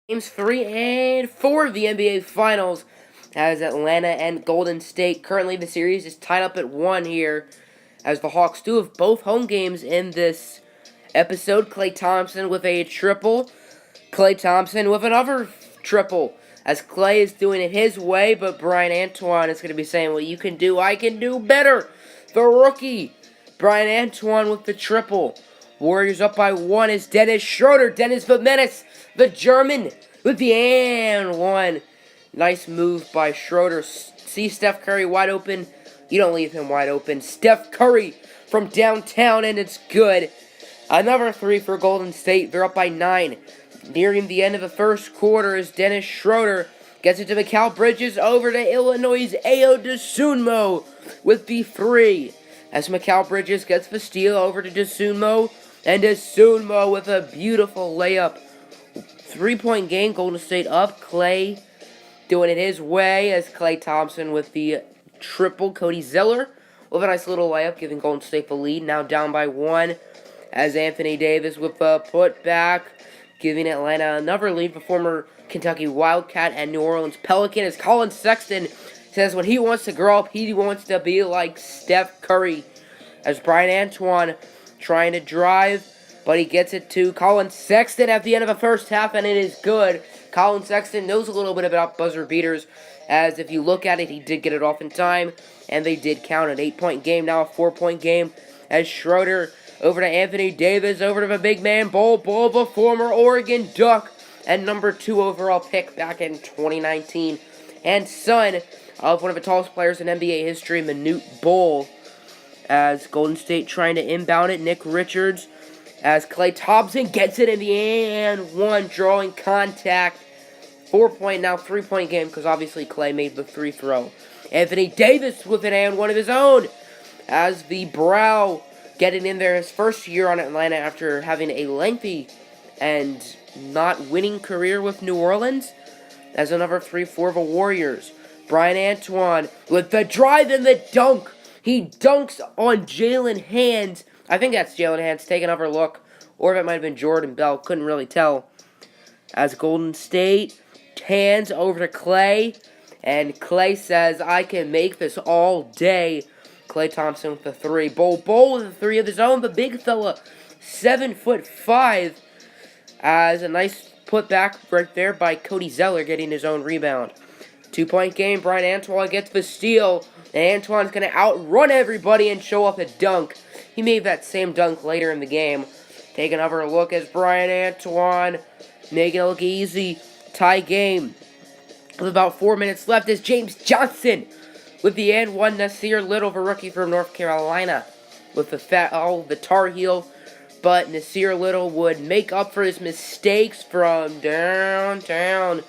Games 3 and 4 of the NBA Finals as Atlanta and Golden State. Currently, the series is tied up at 1 here as the Hawks do have both home games in this episode. Klay Thompson with a triple. Klay Thompson with another triple as Klay is doing it his way, but Brian Antoine is going to be saying, "What you can do, I can do better." The rookie, Brian Antoine with the triple. Warriors up by 1 is Dennis Schroeder. Dennis the Menace, the German, with the and 1. Nice move by Schroeder. See Steph Curry wide open. You don't leave him wide open. Steph Curry from downtown, and it's good. Another 3 for Golden State. They're up by 9. Nearing the end of the first quarter as Dennis Schroeder gets it to Mikal Bridges over to Illinois' Ayo Dosunmu with the 3. As Mikal Bridges gets the steal over to Dosunmu, and Dosunmu with a beautiful layup. 3-point game, Golden State up. Klay doing it his way as Klay Thompson with the triple. Cody Zeller with a nice little layup, giving Golden State the lead. Now down by 1 as Anthony Davis with a putback, giving Atlanta another lead. The former Kentucky Wildcat and New Orleans Pelican as Colin Sexton says when he wants to grow up, he wants to be like Steph Curry. As Brian Antoine trying to drive, but he gets it to Colin Sexton at the end of the first half, and it is good. Colin Sexton knows a little bit about buzzer beaters, as if you look at it, he did get it off in time, and they did count an 8-point game, now a 4-point game, as Schroeder over to Anthony Davis, over to the big man, Bol Bol, the former Oregon Duck, and number 2 overall pick back in 2019, and son of one of the tallest players in NBA history, Manute Bol, as Golden State trying to inbound it. Nick Richards as Klay Thompson gets it in the and 1, drawing contact. 4-point, now 3-point game because obviously Klay made the free throw. Anthony Davis with an and 1 of his own as the Brow getting in there his first year on Atlanta after having a lengthy and not winning career with New Orleans. As another 3 for the Warriors. Brian Antoine with the drive and the dunk. He dunks on Jalen Hands. I think that's Jalen Hands. Take another look. Or if it might have been Jordan Bell. Couldn't really tell. As Golden State hands over to Klay. And Klay says, I can make this all day. Klay Thompson with the 3. Bol with the 3 of his own. The big fella. 7'5". As a nice putback right there by Cody Zeller getting his own rebound. 2-point game. Brian Antoine gets the steal. And Antoine's going to outrun everybody and show off a dunk. He made that same dunk later in the game. Take another look as Brian Antoine making it look easy. Tie game. With about 4 minutes left is James Johnson with the and 1. Nasir Little, the rookie from North Carolina, with the Tar Heel. But Nasir Little would make up for his mistakes from downtown,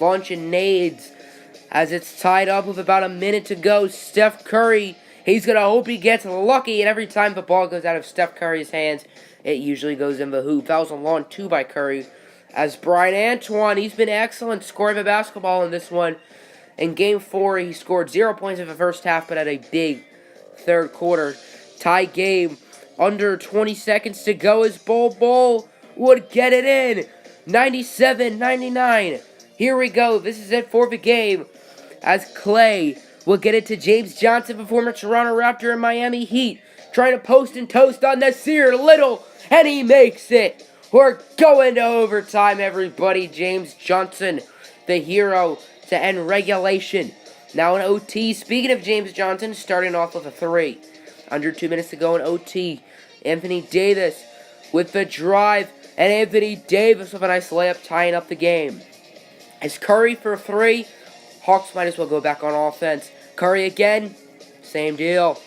launching nades. As it's tied up with about a minute to go, Steph Curry, he's going to hope he gets lucky, and every time the ball goes out of Steph Curry's hands, it usually goes in the hoop. Fouls on long 2 by Curry. As Brian Antoine, he's been excellent scoring the basketball in this one. In Game 4, he scored 0 points in the first half, but had a big third quarter. Tie game, under 20 seconds to go as Bol would get it in. 97-99. Here we go. This is it for the game. As Klay will get it to James Johnson, the former Toronto Raptor and Miami Heat, trying to post and toast on Nasir Little, and he makes it. We're going to overtime, everybody. James Johnson, the hero, to end regulation. Now in OT, speaking of James Johnson, starting off with a 3. Under 2 minutes to go in OT. Anthony Davis with the drive, and Anthony Davis with a nice layup tying up the game. As Curry for 3, Hawks might as well go back on offense. Curry again, same deal.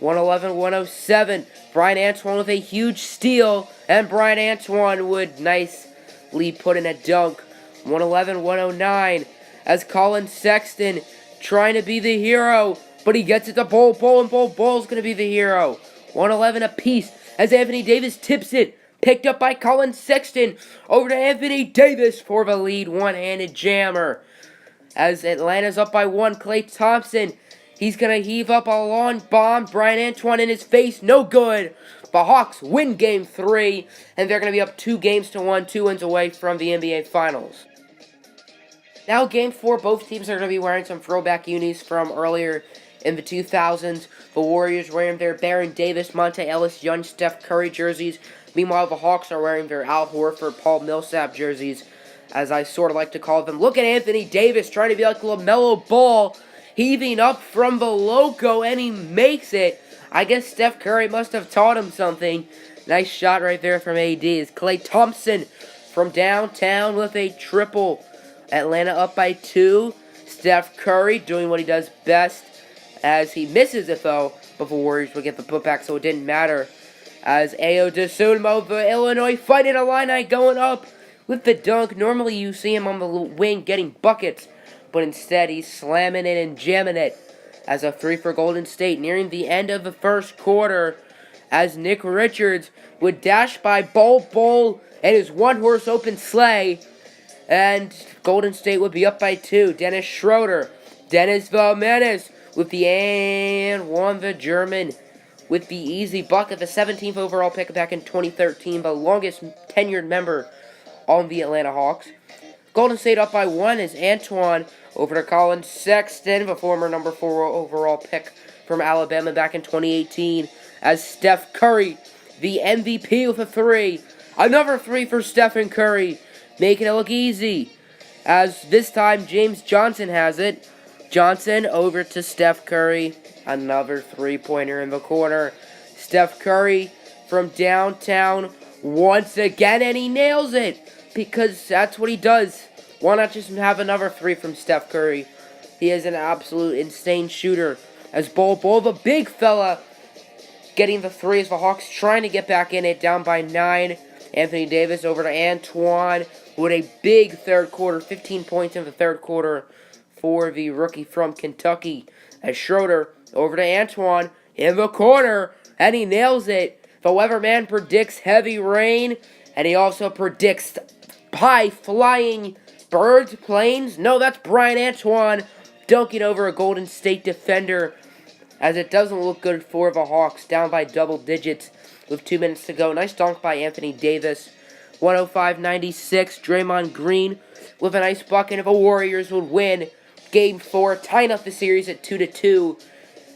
111-107. Brian Antoine with a huge steal, and Brian Antoine would nicely put in a dunk. 111-109. As Colin Sexton trying to be the hero, but he gets it to Bol, and Bol's going to be the hero. 111 apiece as Anthony Davis tips it. Picked up by Colin Sexton. Over to Anthony Davis for the lead. One-handed jammer. As Atlanta's up by 1, Klay Thompson. He's going to heave up a long bomb. Brian Antoine in his face. No good. The Hawks win Game 3. And they're going to be up 2 games to 1. 2 wins away from the NBA Finals. Now, Game 4, both teams are going to be wearing some throwback unis from earlier in the 2000s. The Warriors wearing their Baron Davis, Monte Ellis, young Steph Curry jerseys. Meanwhile, the Hawks are wearing their Al Horford, Paul Millsap jerseys, as I sort of like to call them. Look at Anthony Davis trying to be like LaMelo Ball, heaving up from the logo, and he makes it. I guess Steph Curry must have taught him something. Nice shot right there from AD. It's Klay Thompson from downtown with a triple. Atlanta up by 2. Steph Curry doing what he does best, as he misses it though, but the Warriors will get the putback, so it didn't matter. As Ayo Dosunmu, the Illinois Fighting Illini, going up with the dunk. Normally you see him on the wing getting buckets, but instead he's slamming it and jamming it. As a 3 for Golden State, nearing the end of the first quarter, as Nick Richards would dash by Bol and his one-horse open sleigh, and Golden State would be up by 2. Dennis Schroeder, Dennis the Menace with the and one, the German with the easy bucket, the 17th overall pick back in 2013, the longest tenured member on the Atlanta Hawks. Golden State up by 1 is Antoine over to Colin Sexton, the former number 4 overall pick from Alabama back in 2018, as Steph Curry, the MVP with a 3. Another 3 for Stephen Curry, making it look easy, as this time James Johnson has it. Johnson over to Steph Curry. Another three-pointer in the corner. Steph Curry from downtown once again, and he nails it, because that's what he does. Why not just have another 3 from Steph Curry? He is an absolute insane shooter. As Bol, the big fella, getting the 3 as the Hawks trying to get back in it, down by 9. Anthony Davis over to Antoine with a big third quarter, 15 points in the third quarter for the rookie from Kentucky. As Schroeder over to Antoine in the corner, and he nails it. The weatherman predicts heavy rain, and he also predicts high-flying birds, planes. No, that's Brian Antoine dunking over a Golden State defender, as it doesn't look good for the Hawks, down by double digits with 2 minutes to go. Nice dunk by Anthony Davis. 105-96, Draymond Green with a nice bucket, and the Warriors would win Game 4, tying up the series at 2-2,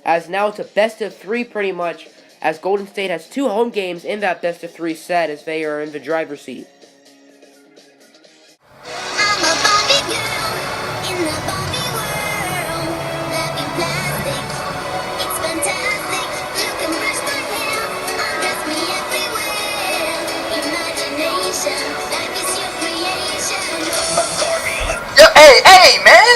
as now it's a best-of-3 pretty much, as Golden State has 2 home games in that best-of-3 set, as they are in the driver's seat. Hey, man!